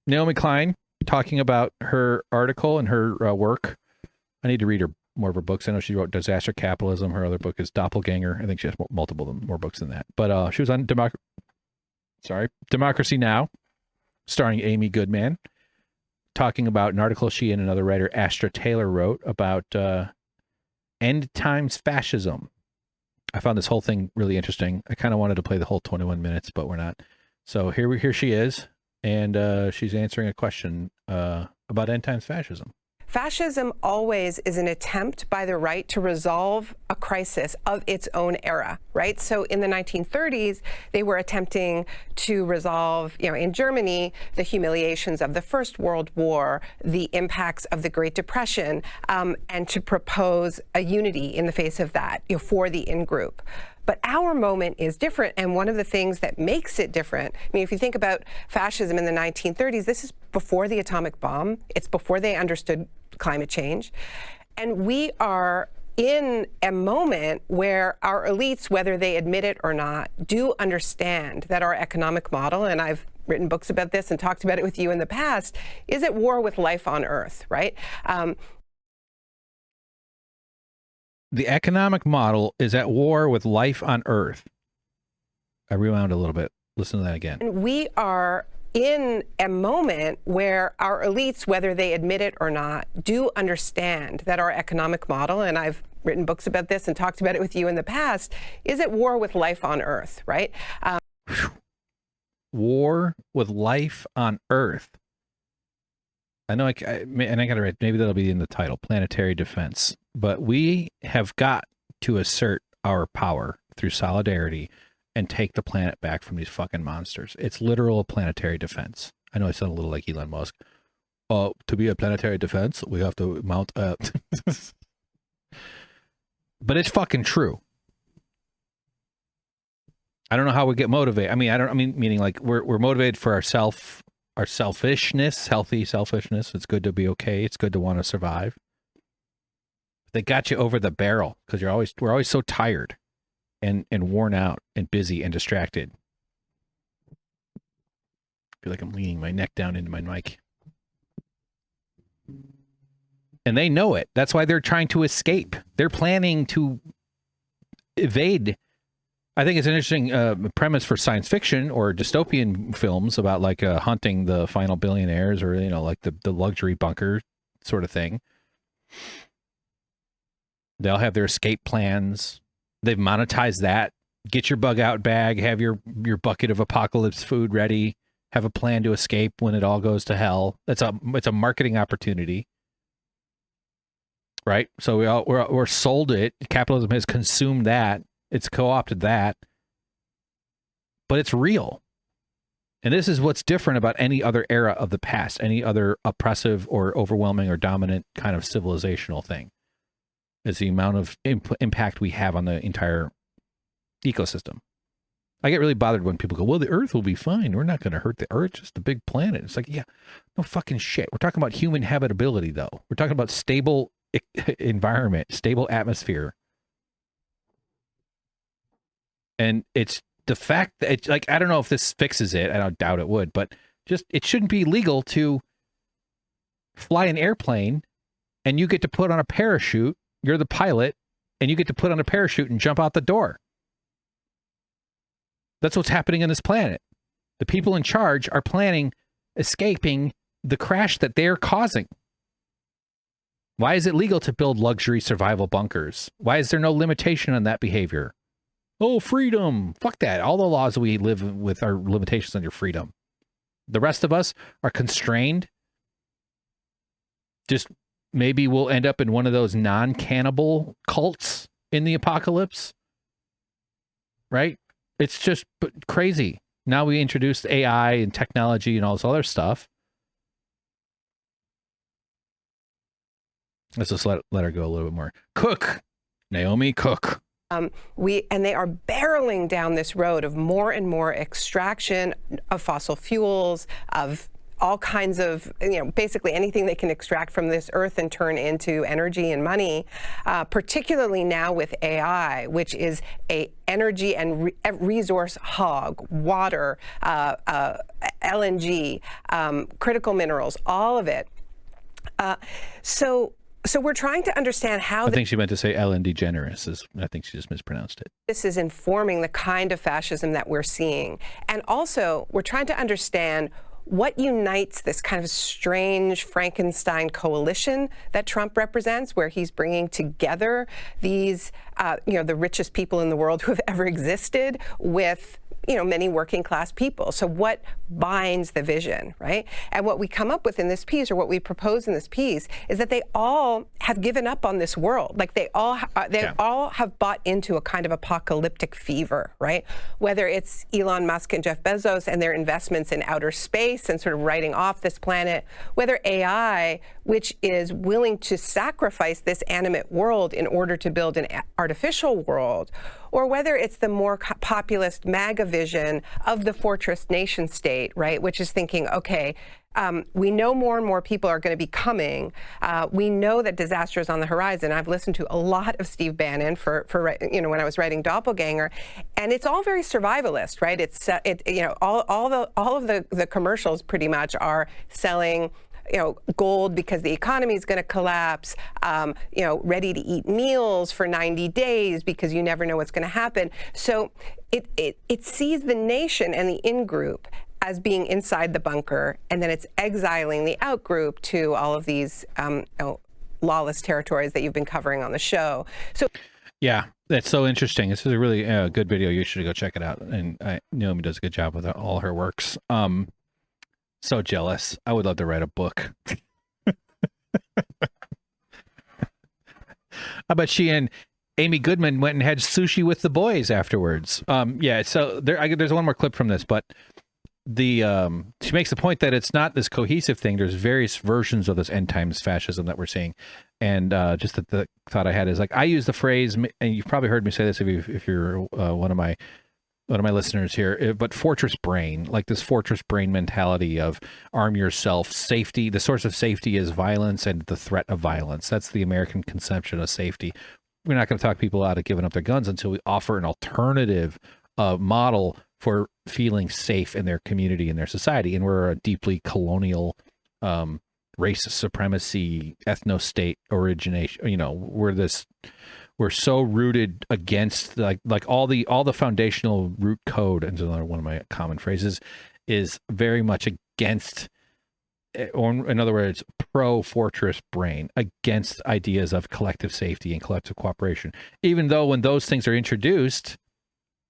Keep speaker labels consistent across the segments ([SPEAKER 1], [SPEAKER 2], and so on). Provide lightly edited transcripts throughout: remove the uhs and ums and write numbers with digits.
[SPEAKER 1] Naomi Klein talking about her article and her work. I need to read her more of her books. I know she wrote Disaster Capitalism. Her other book is Doppelganger. I think she has multiple more books than that. But she was on Democracy Now!, starring Amy Goodman, talking about an article she and another writer, Astra Taylor, wrote about end times fascism. I found this whole thing really interesting. I kind of wanted to play the whole 21 minutes, but we're not. So here she is, and she's answering a question about end times fascism.
[SPEAKER 2] Fascism always is an attempt by the right to resolve a crisis of its own era, right? So in the 1930s, they were attempting to resolve, in Germany, the humiliations of the First World War, the impacts of the Great Depression, and to propose a unity in the face of that, for the in-group. But our moment is different, and one of the things that makes it different, if you think about fascism in the 1930s, this is before the atomic bomb. It's before they understood climate change. And we are in a moment where our elites, whether they admit it or not, do understand that our economic model, and I've written books about this and talked about it with you in the past, is at war with life on Earth, right?
[SPEAKER 1] The economic model is at war with life on Earth. I rewound a little bit. Listen to that again.
[SPEAKER 2] And we are in a moment where our elites, whether they admit it or not, do understand that our economic model, and I've written books about this and talked about it with you in the past, is at war with life on Earth, right?
[SPEAKER 1] War with life on Earth. I know, and I got to write, maybe that'll be in the title, Planetary Defense. But we have got to assert our power through solidarity and take the planet back from these fucking monsters. It's literal planetary defense. I know I sound a little like Elon Musk. To be a planetary defense, we have to mount a... But it's fucking true. I don't know how we get motivated. Meaning like we're motivated for our selfishness, healthy selfishness. It's good to be okay. It's good to want to survive. They got you over the barrel because we're always so tired and worn out and busy and distracted. I feel like I'm leaning my neck down into my mic. And they know it. That's why they're trying to escape. They're planning to evade. I think it's an interesting premise for science fiction or dystopian films about like hunting the final billionaires or, like the luxury bunker sort of thing. They'll have their escape plans. They've monetized that. Get your bug out bag, have your bucket of apocalypse food ready, have a plan to escape when it all goes to hell. It's a marketing opportunity. Right? So we're sold it. Capitalism has consumed that. It's co-opted that. But it's real. And this is what's different about any other era of the past, any other oppressive or overwhelming or dominant kind of civilizational thing. Is the amount of impact we have on the entire ecosystem. I get really bothered when people go, well, the Earth will be fine. We're not going to hurt the Earth, just a big planet. It's like, yeah, no fucking shit. We're talking about human habitability, though. We're talking about stable environment, stable atmosphere. And it's the fact that, it's like, I don't know if this fixes it. I don't doubt it would, but just, it shouldn't be legal to fly an airplane and you get to put on a parachute. You're the pilot, and you get to put on a parachute and jump out the door. That's what's happening on this planet. The people in charge are planning escaping the crash that they're causing. Why is it legal to build luxury survival bunkers? Why is there no limitation on that behavior? Oh, freedom. Fuck that. All the laws we live with are limitations on your freedom. The rest of us are constrained. Just maybe we'll end up in one of those non-cannibal cults in the apocalypse. Right? It's just crazy. Now we introduced AI and technology and all this other stuff. Let's just let her go a little bit more. Cook. Naomi, cook.
[SPEAKER 2] And they are barreling down this road of more and more extraction of fossil fuels, of all kinds of, basically anything they can extract from this earth and turn into energy and money, particularly now with AI, which is a energy and resource hog, water, LNG, critical minerals, all of it. So we're trying to understand how...
[SPEAKER 1] I think she meant to say Ellen DeGeneres. I think she just mispronounced it.
[SPEAKER 2] This is informing the kind of fascism that we're seeing. And also, we're trying to understand what unites this kind of strange Frankenstein coalition that Trump represents, where he's bringing together these, the richest people in the world who have ever existed with many working class people. So what binds the vision, right? And what we come up with in this piece, or what we propose in this piece, is that they all have given up on this world. Like they all have bought into a kind of apocalyptic fever, right? Whether it's Elon Musk and Jeff Bezos and their investments in outer space and sort of writing off this planet, whether AI, which is willing to sacrifice this animate world in order to build an artificial world, or whether it's the more populist MAGA vision of the fortress nation state, right, which is thinking, okay, we know more and more people are going to be coming. We know that disaster is on the horizon. I've listened to a lot of Steve Bannon for when I was writing Doppelganger, and it's all very survivalist, right? It's all of the commercials pretty much are selling gold because the economy is going to collapse, ready to eat meals for 90 days because you never know what's going to happen. So it sees the nation and the in-group as being inside the bunker, and then it's exiling the out-group to all of these lawless territories that you've been covering on the show. So
[SPEAKER 1] yeah, that's so interesting. This is a really good video. You should go check it out. And Naomi does a good job with all her works. So jealous. I would love to write a book. I bet she and Amy Goodman went and had sushi with the boys afterwards. Yeah, so there's one more clip from this, but she makes the point that it's not this cohesive thing. There's various versions of this end times fascism that we're seeing. And just the thought I had is, like, I use the phrase, and you've probably heard me say this if you're one of my listeners here, but fortress brain, like this fortress brain mentality of arm yourself, safety. The source of safety is violence and the threat of violence. That's the American conception of safety. We're not going to talk people out of giving up their guns until we offer an alternative model for feeling safe in their community, in their society. And we're a deeply colonial, race supremacy, ethno-state origination. We're so rooted against like all the foundational root code, and another one of my common phrases, is very much against, or in other words, pro-fortress brain, against ideas of collective safety and collective cooperation. Even though when those things are introduced,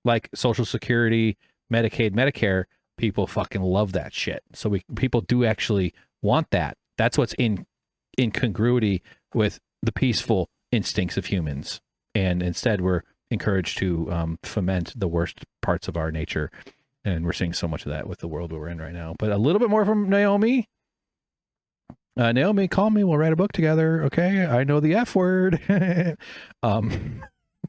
[SPEAKER 1] like Social Security, Medicaid, Medicare, people fucking love that shit. So people do actually want that. That's what's in congruity with the peaceful instincts of humans. And instead we're encouraged to foment the worst parts of our nature. And we're seeing so much of that with the world we're in right now. But a little bit more from Naomi. Naomi, call me. We'll write a book together. Okay. I know the F word.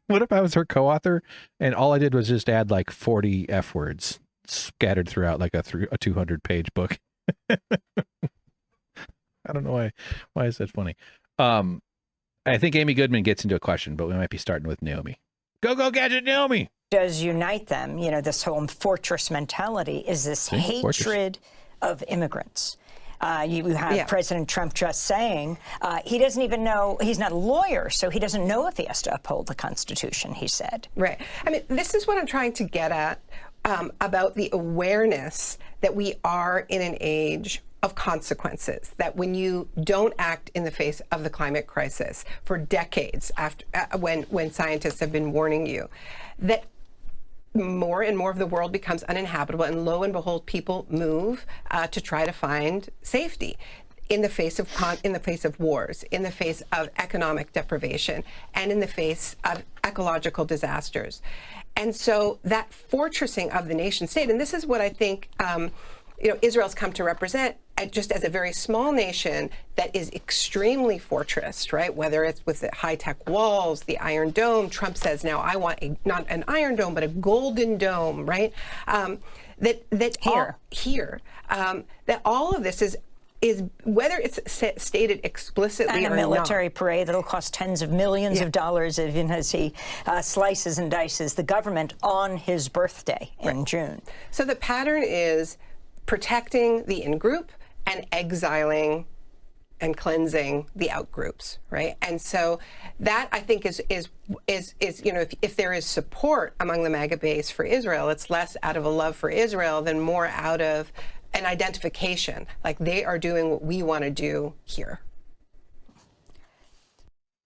[SPEAKER 1] What if I was her co-author and all I did was just add like 40 F words scattered throughout like a 200-page book? I don't know why is that funny. I think Amy Goodman gets into a question, but we might be starting with Naomi. Go gadget, Naomi.
[SPEAKER 3] Does unite them, this whole fortress mentality, is this hatred of immigrants. You have President Trump just saying he doesn't even know, he's not a lawyer, so he doesn't know if he has to uphold the Constitution, he said.
[SPEAKER 2] Right. I mean, this is what I'm trying to get at about the awareness that we are in an age of consequences, that when you don't act in the face of the climate crisis for decades after when scientists have been warning you, that more and more of the world becomes uninhabitable, and lo and behold, people move to try to find safety in the face of wars, in the face of economic deprivation, and in the face of ecological disasters. And so that fortressing of the nation state, and this is what I think Israel's come to represent, just as a very small nation that is extremely fortressed, right? Whether it's with the high-tech walls, the Iron Dome. Trump says now, I want not an Iron Dome, but a Golden Dome, right? that all of this is whether it's stated explicitly
[SPEAKER 3] and a
[SPEAKER 2] or
[SPEAKER 3] military
[SPEAKER 2] not.
[SPEAKER 3] parade that'll cost tens of millions of dollars even as he slices and dices the government on his birthday in June.
[SPEAKER 2] So the pattern is protecting the in-group and exiling and cleansing the out-groups, right? And so that, I think, is if there is support among the MAGA base for Israel, it's less out of a love for Israel than more out of an identification, like they are doing what we want to do here.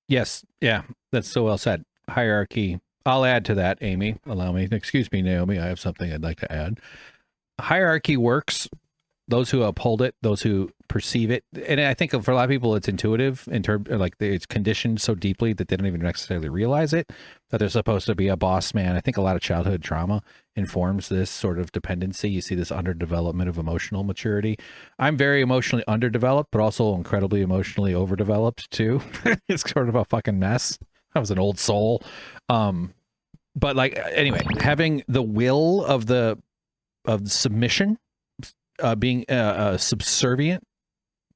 [SPEAKER 1] Yes, yeah, that's so well said. Hierarchy. I'll add to that, Amy. Allow me. Excuse me, Naomi. I have something I'd like to add. Hierarchy works. Those who uphold it, those who perceive it, and I think for a lot of people, it's intuitive in terms, like it's conditioned so deeply that they don't even necessarily realize it, that they're supposed to be a boss man. I think a lot of childhood trauma informs this sort of dependency. You see this underdevelopment of emotional maturity. I'm very emotionally underdeveloped, but also incredibly emotionally overdeveloped too. It's sort of a fucking mess. I was an old soul. But like, anyway, having the will of submission, being subservient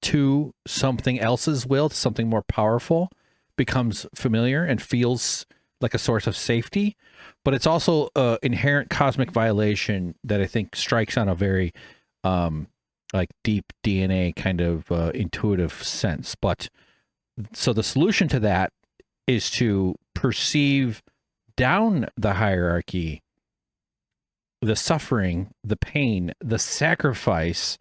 [SPEAKER 1] to something else's will, to something more powerful, becomes familiar and feels like a source of safety. But it's also an inherent cosmic violation that I think strikes on a very like deep DNA kind of intuitive sense. But so the solution to that is to perceive down the hierarchy the suffering, the pain, the sacrifice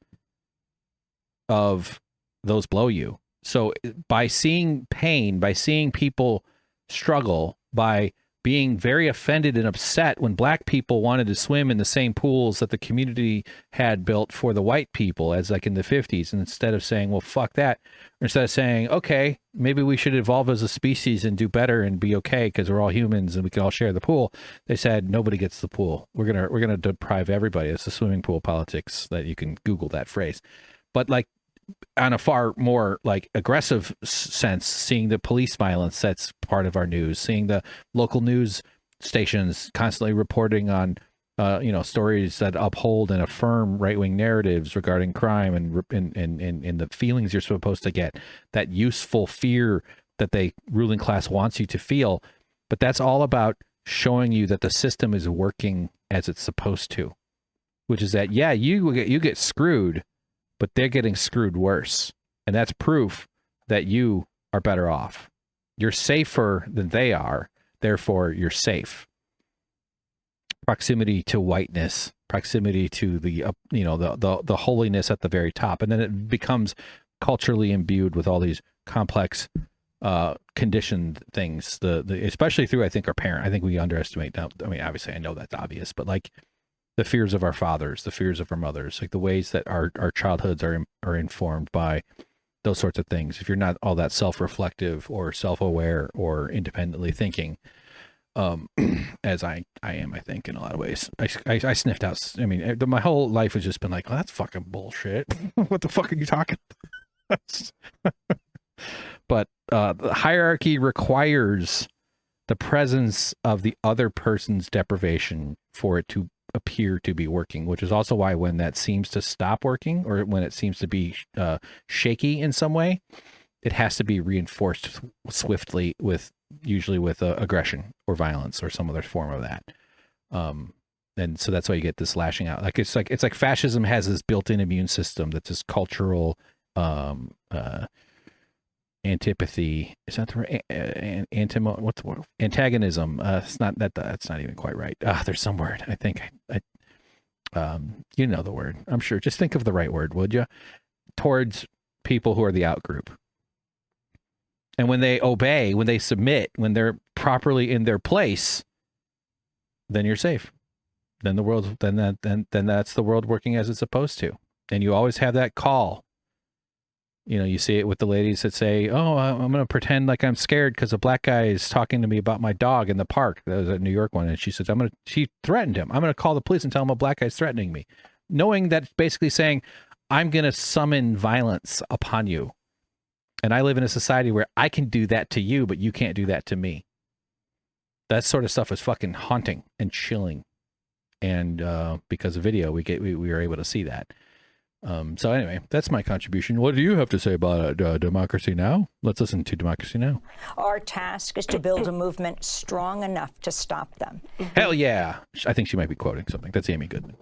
[SPEAKER 1] of those below you. So by seeing pain, by seeing people struggle, by being very offended and upset when black people wanted to swim in the same pools that the community had built for the white people, as like in the 50s, and instead of saying, well, fuck that, or instead of saying, okay, maybe we should evolve as a species and do better and be okay because we're all humans and we can all share the pool, they said nobody gets the pool. We're gonna deprive everybody. It's the swimming pool politics that you can Google that phrase. But like on a far more like aggressive sense, seeing the police violence that's part of our news, seeing the local news stations constantly reporting on stories that uphold and affirm right-wing narratives regarding crime and the feelings you're supposed to get, that useful fear that the ruling class wants you to feel. But that's all about showing you that the system is working as it's supposed to, which is that, yeah, you get screwed, but they're getting screwed worse. And that's proof that you are better off. You're safer than they are. Therefore, you're safe. Proximity to whiteness, proximity to the holiness at the very top. And then it becomes culturally imbued with all these complex conditioned things, especially through, I think, our parent. I think we underestimate now. I mean, obviously I know that's obvious, but like the fears of our fathers, the fears of our mothers, like the ways that our childhoods are informed by those sorts of things. If you're not all that self-reflective or self-aware or independently thinking, as I am, I think, in a lot of ways, I sniffed out. I mean, my whole life has just been like, well, that's fucking bullshit. What the fuck are you talking about? But the hierarchy requires the presence of the other person's deprivation for it to appear to be working, which is also why when that seems to stop working, or when it seems to be shaky in some way, it has to be reinforced swiftly usually with aggression or violence or some other form of that. And so that's why you get this lashing out. It's like fascism has this built-in immune system that's this cultural antipathy. Is that the right? What's the word? Antagonism. It's not that. That's not even quite right. There's some word. I think. You know the word. I'm sure. Just think of the right word, would you? Towards people who are the out group. And when they obey, when they submit, when they're properly in their place, then you're safe. Then the world. Then that's the world working as it's supposed to. And you always have that call. You know, you see it with the ladies that say, oh, I'm going to pretend like I'm scared because a black guy is talking to me about my dog in the park. That was a New York one. And she says, she threatened him. I'm going to call the police and tell him a black guy's threatening me. Knowing that basically saying, I'm going to summon violence upon you. And I live in a society where I can do that to you, but you can't do that to me. That sort of stuff is fucking haunting and chilling. and because of video, we were able to see that. So anyway, that's my contribution. What do you have to say about Democracy Now? Let's listen to Democracy Now.
[SPEAKER 3] Our task is to build a movement strong enough to stop them.
[SPEAKER 1] Hell yeah! I think she might be quoting something. That's Amy Goodman.